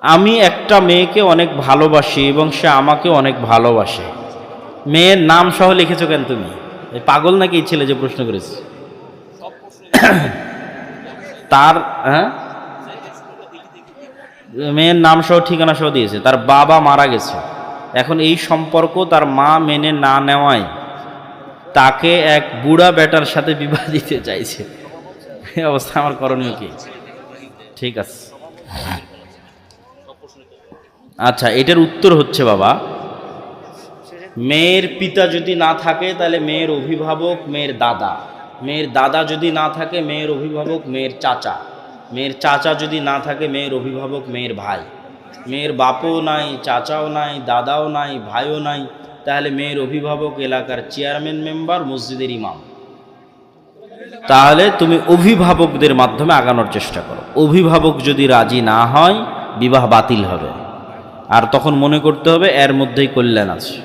আমি একটা মেয়েকে অনেক ভালোবাসি এবং সে আমাকে অনেক ভালোবাসে। মেয়ের নাম সহ লিখেছো কেন তুমি? এই পাগল নাকি এই ছেলে যে প্রশ্ন করেছে? তার হ্যাঁ, মেয়ের নাম সহ ঠিকানা সহ দিয়েছে। তার বাবা মারা গেছে। এখন এই সম্পর্ক তার মা মেনে না নেওয়ায় তাকে এক বুড়া বেটার সাথে বিবাহ দিতে চাইছে। এই অবস্থা আমার করণীয় কি? ঠিক আছে, আচ্ছা, এটার উত্তর হচ্ছে বাবা, মেয়ের পিতা যদি না থাকে তাহলে মেয়ের অভিভাবক মেয়ের দাদা, মেয়ের দাদা যদি না থাকে মেয়ের অভিভাবক মেয়ের চাচা, মেয়ের চাচা যদি না থাকে মেয়ের অভিভাবক মেয়ের ভাই, মেয়ের বাপও নাই, চাচাও নাই, দাদাও নাই, ভাইও নাই, তাহলে মেয়ের অভিভাবক এলাকার চেয়ারম্যান মেম্বার, মসজিদের ইমাম। তাহলে তুমি অভিভাবকদের মাধ্যমে আগানোর চেষ্টা করো। অভিভাবক যদি রাজি না হয় বিবাহ বাতিল হবে, আর তখন মনে করতে হবে এর মধ্যেই কল্যাণ আছে।